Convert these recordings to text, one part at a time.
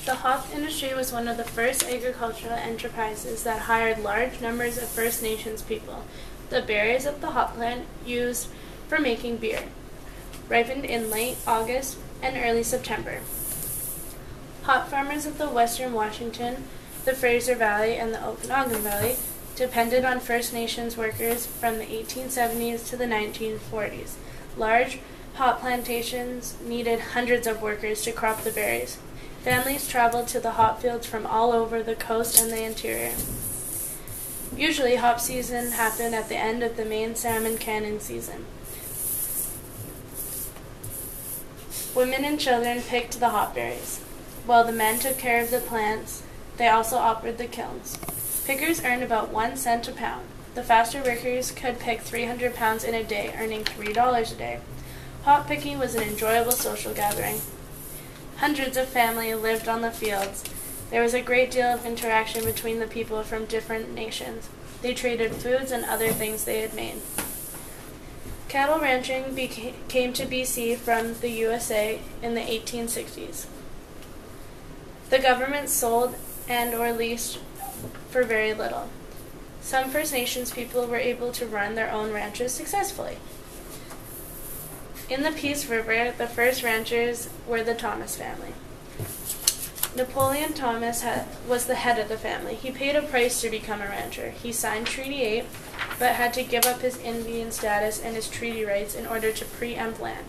The hop industry was one of the first agricultural enterprises that hired large numbers of First Nations people. The berries of the hop plant used for making beer ripened in late August and early September. Hop farmers of the western Washington, the Fraser Valley, and the Okanagan Valley depended on First Nations workers from the 1870s to the 1940s. Large hop plantations needed hundreds of workers to crop the berries. Families traveled to the hop fields from all over the coast and the interior. Usually, hop season happened at the end of the main salmon cannon season. Women and children picked the hop berries. While the men took care of the plants, they also operated the kilns. Pickers earned about 1 cent a pound. The faster workers could pick 300 pounds in a day, earning $3 a day. Hop picking was an enjoyable social gathering. Hundreds of families lived on the fields. There was a great deal of interaction between the people from different nations. They traded foods and other things they had made. Cattle ranching came to BC from the USA in the 1860s. The government sold and or leased for very little. Some First Nations people were able to run their own ranches successfully. In the Peace River, the first ranchers were the Thomas family. Napoleon Thomas was the head of the family. He paid a price to become a rancher. He signed Treaty 8, but had to give up his Indian status and his treaty rights in order to preempt land.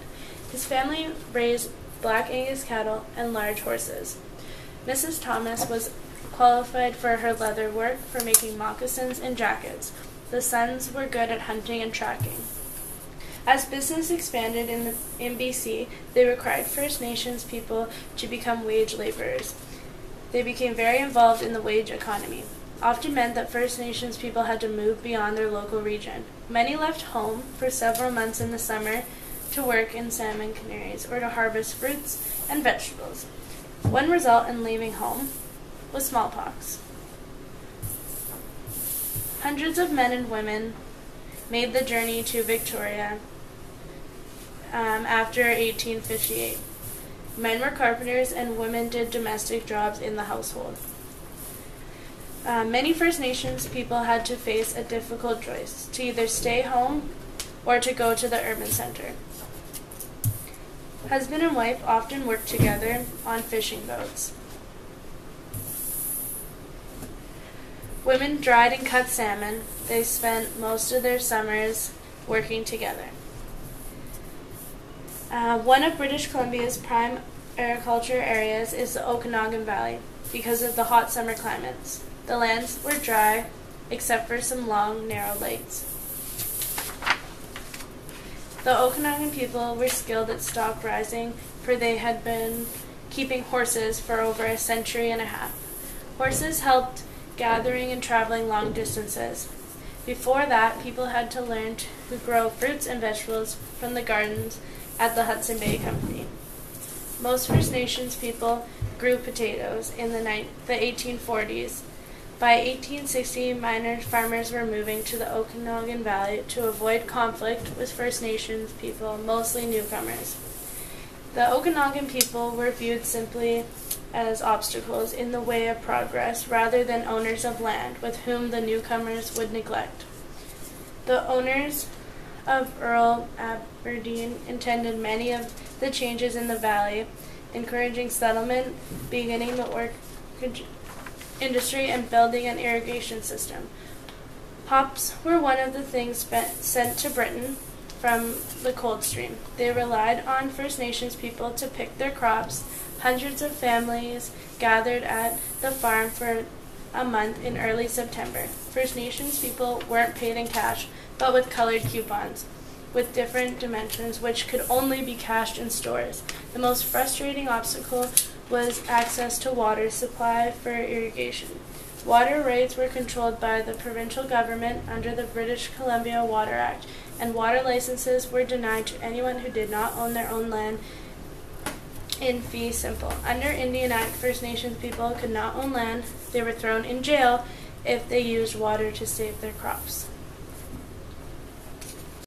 His family raised Black Angus cattle and large horses. Mrs. Thomas was qualified for her leather work for making moccasins and jackets. The sons were good at hunting and tracking. As business expanded in BC, they required First Nations people to become wage laborers. They became very involved in the wage economy. Often meant that First Nations people had to move beyond their local region. Many left home for several months in the summer to work in salmon canneries or to harvest fruits and vegetables. One result in leaving home was smallpox. Hundreds of men and women made the journey to Victoria after 1858. Men were carpenters and women did domestic jobs in the household. Many First Nations people had to face a difficult choice, to either stay home or to go to the urban center. Husband and wife often worked together on fishing boats. Women dried and cut salmon. They spent most of their summers working together. One of British Columbia's prime agriculture areas is the Okanagan Valley because of the hot summer climates. The lands were dry except for some long, narrow lakes. The Okanagan people were skilled at stock raising, for they had been keeping horses for over a century and a half. Horses helped gathering and traveling long distances. Before that, people had to learn to grow fruits and vegetables from the gardens at the Hudson Bay Company. Most First Nations people grew potatoes in the 1840s. By 1860, minor farmers were moving to the Okanagan Valley to avoid conflict with First Nations people, mostly newcomers. The Okanagan people were viewed simply as obstacles in the way of progress rather than owners of land with whom the newcomers would neglect. The owners of Earl Aberdeen intended many of the changes in the valley, encouraging settlement, beginning the orchard industry, and building an irrigation system. Hops were one of the things sent to Britain from the cold stream. They relied on First Nations people to pick their crops. Hundreds of families gathered at the farm for a month in early September. First Nations people weren't paid in cash, but with colored coupons with different dimensions, which could only be cashed in stores. The most frustrating obstacle was access to water supply for irrigation. Water rights were controlled by the provincial government under the British Columbia Water Act, and water licenses were denied to anyone who did not own their own land in fee simple. Under Indian Act, First Nations people could not own land. They were thrown in jail if they used water to save their crops.